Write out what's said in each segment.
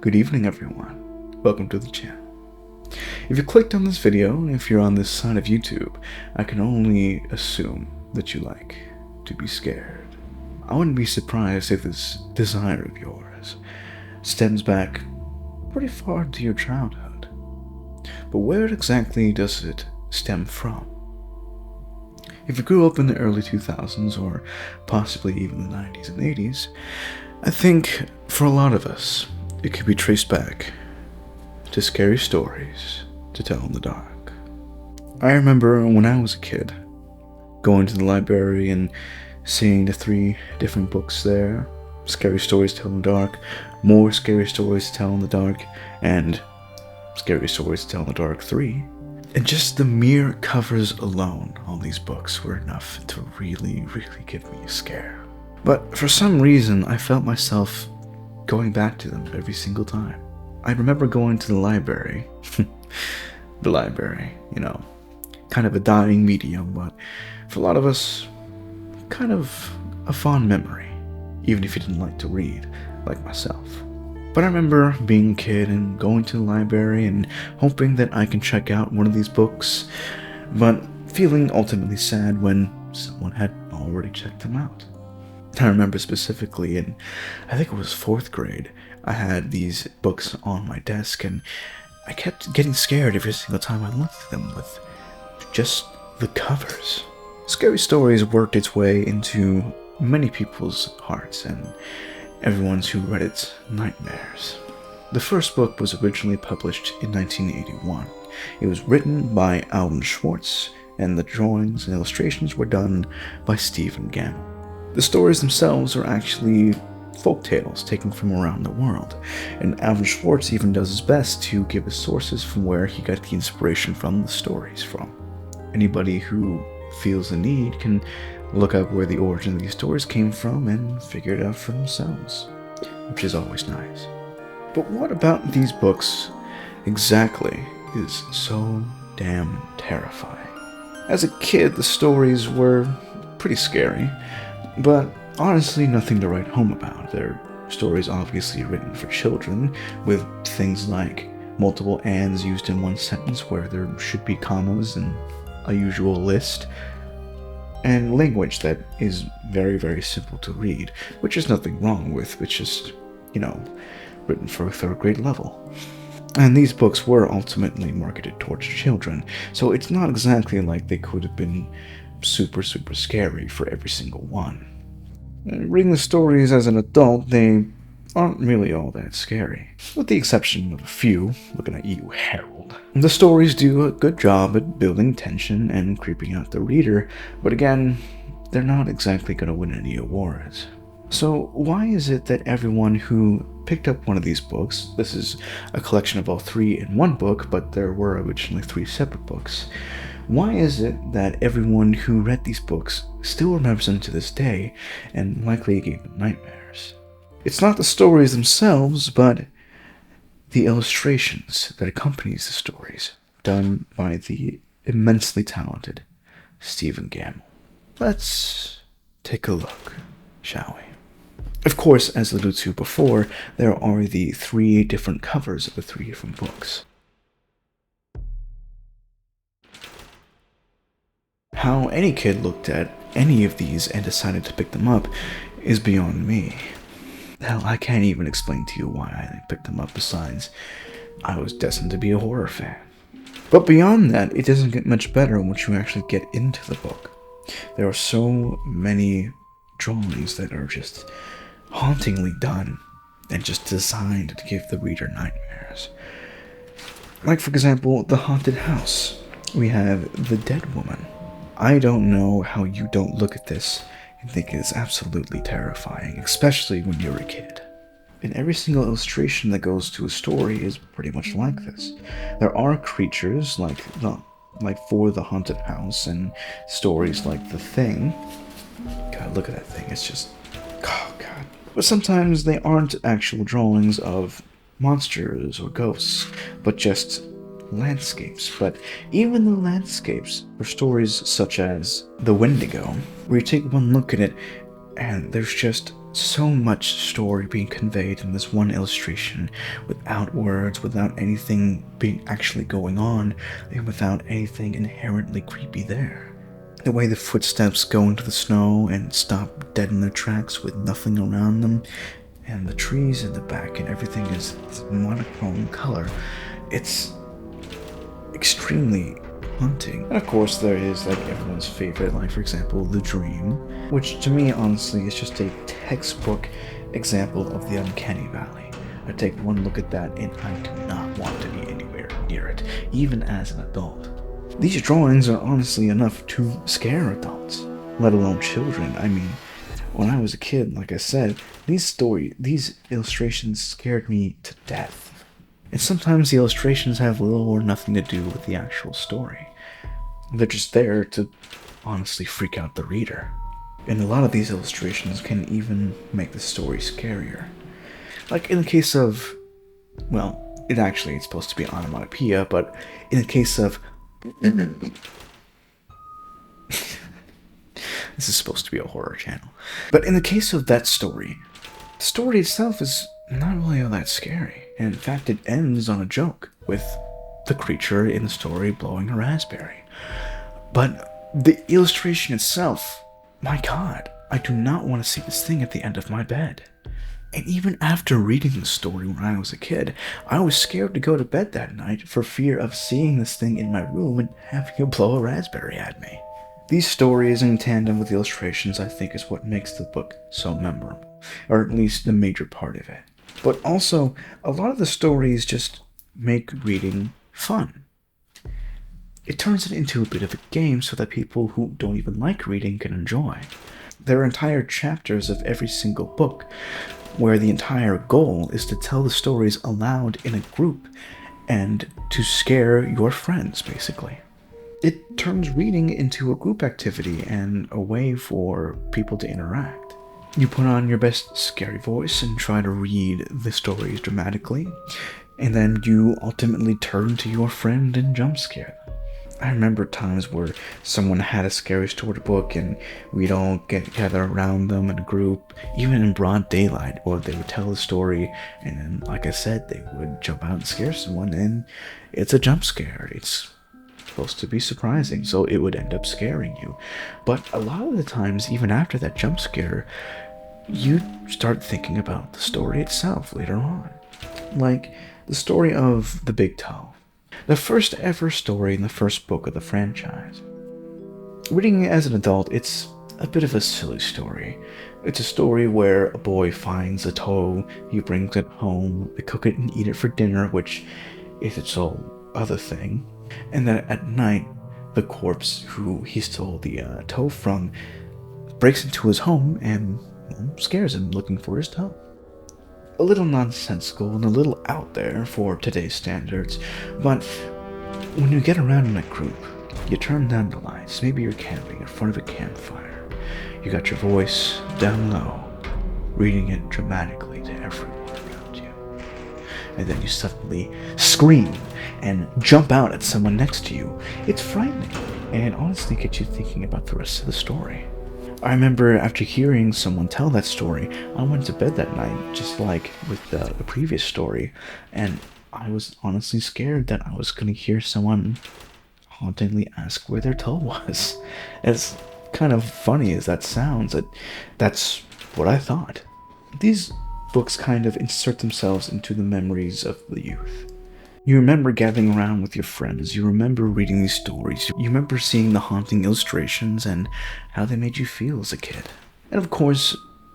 Good evening, everyone. Welcome to the channel. If you clicked on this video, and if you're on this side of YouTube, I can only assume that you like to be scared. I wouldn't be surprised if this desire of yours stems back pretty far into your childhood. But where exactly does it stem from? If you grew up in the early 2000s, or possibly even the 90s and 80s, I think for a lot of us, it could be traced back to scary stories to tell in the dark. I remember when I was a kid, going to the library and seeing the 3 different books there: Scary Stories to Tell in the Dark, More Scary Stories to Tell in the Dark, and Scary Stories to Tell in the Dark 3. And just the mere covers alone on these books were enough to really give me a scare. But for some reason, I felt myself going back to them every single time. I remember going to the library. The library, kind of a dying medium, but for a lot of us, kind of a fond memory, even if you didn't like to read, like myself. But I remember being a kid and going to the library and hoping that I can check out one of these books, but feeling ultimately sad when someone had already checked them out. I remember specifically in, I think it was 4th grade, I had these books on my desk and I kept getting scared every single time I looked at them with just the covers. Scary Stories worked its way into many people's hearts and everyone's who read it nightmares. The first book was originally published in 1981. It was written by Alvin Schwartz, and the drawings and illustrations were done by Stephen Gamble. The stories themselves are actually folk tales taken from around the world, and Alvin Schwartz even does his best to give us sources from where he got the inspiration from the stories from. Anybody who feels the need can look up where the origin of these stories came from and figure it out for themselves, which is always nice. But what about these books exactly is so damn terrifying? As a kid, the stories were pretty scary, but honestly nothing to write home about. They're stories obviously written for children, with things like multiple ands used in one sentence where there should be commas and a usual list, and language that is very simple to read, which is nothing wrong with. It's just, written for a 3rd grade level. And these books were ultimately marketed towards children, so it's not exactly like they could have been super scary for every single one. Reading the stories as an adult, they aren't really all that scary, with the exception of a few. Looking at you, Harold. The stories do a good job at building tension and creeping out the reader, but again, they're not exactly going to win any awards. So why is it that everyone who picked up one of these books — this is a collection of all 3 in one book, but there were originally 3 separate books — why is it that everyone who read these books still remembers them to this day and likely gave them nightmares? It's not the stories themselves, but the illustrations that accompanies the stories, done by the immensely talented Stephen Gamble. Let's take a look, shall we? Of course, as alluded to before, there are the 3 different covers of the 3 different books. How any kid looked at any of these and decided to pick them up is beyond me. Hell, I can't even explain to you why I picked them up, besides I was destined to be a horror fan. But beyond that, it doesn't get much better once you actually get into the book. There are so many drawings that are just hauntingly done and just designed to give the reader nightmares. Like, for example, the haunted house. We have the dead woman. I don't know how you don't look at this and think it is absolutely terrifying, especially when you're a kid. And every single illustration that goes to a story is pretty much like this. There are creatures like for the haunted house, and stories like The Thing. God, look at that thing. It's just, oh God. But sometimes they aren't actual drawings of monsters or ghosts, but just landscapes. But even the landscapes are stories such as The Wendigo, where you take one look at it and there's just so much story being conveyed in this one illustration without words, without anything being actually going on, and without anything inherently creepy there. The way the footsteps go into the snow and stop dead in their tracks with nothing around them, and the trees in the back and everything is monochrome color. It's extremely haunting. And of course there is like everyone's favorite, like for example, The Dream, which to me honestly is just a textbook example of the uncanny valley. I take one look at that and I do not want to be anywhere near it, even as an adult. These drawings are honestly enough to scare adults, let alone children. I mean, when I was a kid, like I said, these illustrations scared me to death. And sometimes the illustrations have little or nothing to do with the actual story. They're just there to honestly freak out the reader. And a lot of these illustrations can even make the story scarier. Like in the case of, well, it's supposed to be onomatopoeia, but in the case of this is supposed to be a horror channel. But in the case of that story, the story itself is not really all that scary. And in fact, it ends on a joke with the creature in the story blowing a raspberry. But the illustration itself, my god, I do not want to see this thing at the end of my bed. And even after reading the story when I was a kid, I was scared to go to bed that night for fear of seeing this thing in my room and having it blow a raspberry at me. These stories in tandem with the illustrations I think is what makes the book so memorable, or at least the major part of it. But also, a lot of the stories just make reading fun. It turns it into a bit of a game so that people who don't even like reading can enjoy. There are entire chapters of every single book where the entire goal is to tell the stories aloud in a group and to scare your friends, basically. It turns reading into a group activity and a way for people to interact. You put on your best scary voice and try to read the stories dramatically, and then you ultimately turn to your friend and jump scare them. I remember times where someone had a scary storybook and we'd all get together around them in a group, even in broad daylight, or they would tell a story and then, like I said, they would jump out and scare someone, and it's a jump scare. It's supposed to be surprising, so it would end up scaring you. But a lot of the times, even after that jump scare, you start thinking about the story itself later on. Like the story of The Big Toe. The first ever story in the first book of the franchise. Reading it as an adult, it's a bit of a silly story. It's a story where a boy finds a toe, he brings it home, they cook it and eat it for dinner, which is its whole other thing. And then at night, the corpse who he stole the toe from breaks into his home and scares him looking for his toe. A little nonsensical and a little out there for today's standards, but when you get around in a group, you turn down the lights, maybe you're camping in front of a campfire, you got your voice down low, reading it dramatically to everyone around you, and then you suddenly scream and jump out at someone next to you. It's frightening, and honestly gets you thinking about the rest of the story. I remember after hearing someone tell that story, I went to bed that night, just like with the previous story, and I was honestly scared that I was going to hear someone hauntingly ask where their toe was. As kind of funny as that sounds, that's what I thought. These books kind of insert themselves into the memories of the youth. You remember gathering around with your friends, you remember reading these stories, you remember seeing the haunting illustrations and how they made you feel as a kid. And of course,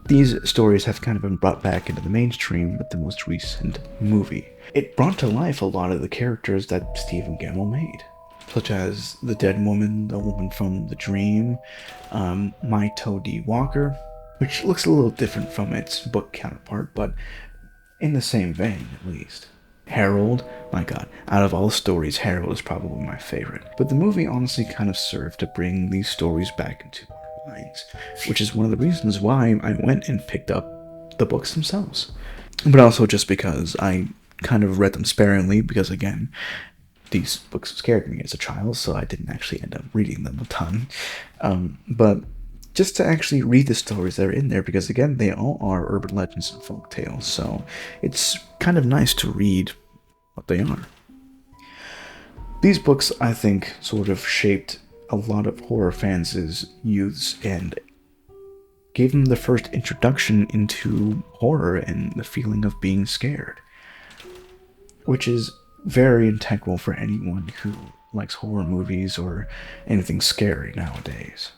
these stories have kind of been brought back into the mainstream with the most recent movie. It brought to life a lot of the characters that Stephen Gamble made, such as the dead woman, the woman from The Dream, My Toadie Walker, which looks a little different from its book counterpart, but in the same vein at least. Harold, my god, out of all the stories, Harold is probably my favorite. But the movie honestly kind of served to bring these stories back into our minds, which is one of the reasons why I went and picked up the books themselves. But also just because I kind of read them sparingly, because again, these books scared me as a child, so I didn't actually end up reading them a ton. But just to actually read the stories that are in there, because again, they all are urban legends and folk tales, so it's kind of nice to read what they are. These books, I think, sort of shaped a lot of horror fans' youths and gave them the first introduction into horror and the feeling of being scared, which is very integral for anyone who likes horror movies or anything scary nowadays.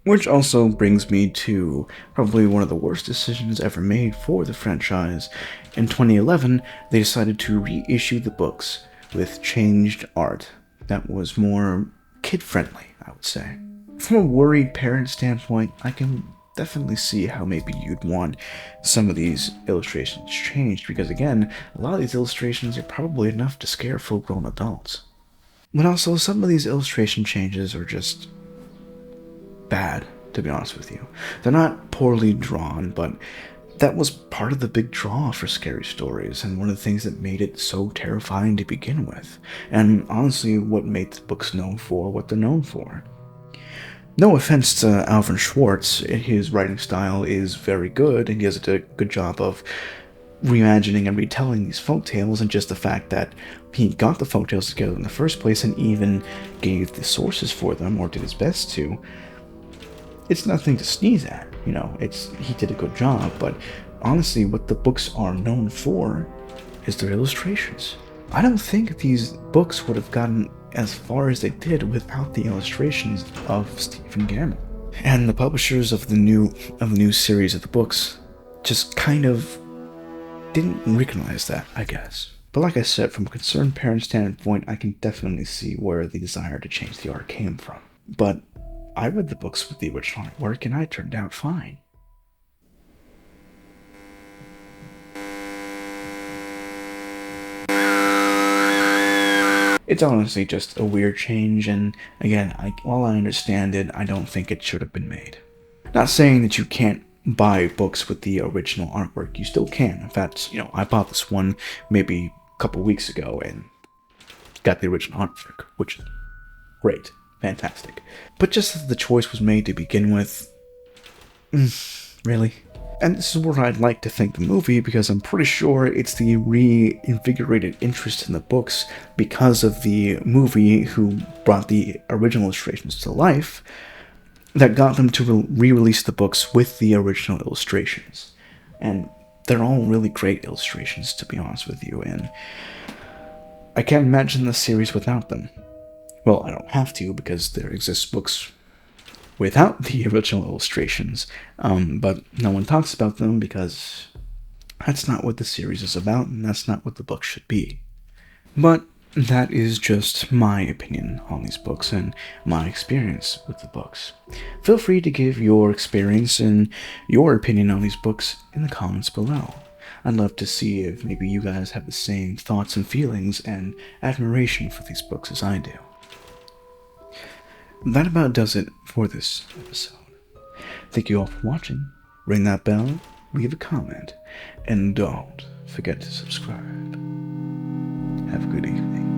Which also brings me to probably one of the worst decisions ever made for the franchise. In 2011, they decided to reissue the books with changed art that was more kid-friendly, I would say. From a worried parent standpoint, I can definitely see how maybe you'd want some of these illustrations changed, because again, a lot of these illustrations are probably enough to scare full-grown adults. But also, some of these illustration changes are just bad, to be honest with you. They're not poorly drawn, but that was part of the big draw for scary stories, and one of the things that made it so terrifying to begin with, and honestly what made the books known for what they're known for. No offense to Alvin Schwartz, his writing style is very good, and he does a good job of reimagining and retelling these folktales, and just the fact that he got the folktales together in the first place and even gave the sources for them, or did his best to, it's nothing to sneeze at, you know, he did a good job, but honestly, what the books are known for is their illustrations. I don't think these books would have gotten as far as they did without the illustrations of Stephen Gammell. And the publishers of the new series of the books just kind of didn't recognize that, I guess. But like I said, from a concerned parent standpoint, I can definitely see where the desire to change the art came from. But I read the books with the original artwork, and I turned out fine. It's honestly just a weird change, and again, while I understand it, I don't think it should have been made. Not saying that you can't buy books with the original artwork, you still can. In fact, I bought this one maybe a couple weeks ago and got the original artwork, which is great. Fantastic. But just as the choice was made to begin with, really? And this is where I'd like to thank the movie, because I'm pretty sure it's the reinvigorated interest in the books because of the movie who brought the original illustrations to life that got them to re-release the books with the original illustrations. And they're all really great illustrations, to be honest with you, and I can't imagine the series without them. Well, I don't have to, because there exist books without the original illustrations, but no one talks about them because that's not what the series is about, and that's not what the book should be. But that is just my opinion on these books and my experience with the books. Feel free to give your experience and your opinion on these books in the comments below. I'd love to see if maybe you guys have the same thoughts and feelings and admiration for these books as I do. That about does it for this episode. Thank you all for watching. Ring that bell, leave a comment, and don't forget to subscribe. Have a good evening.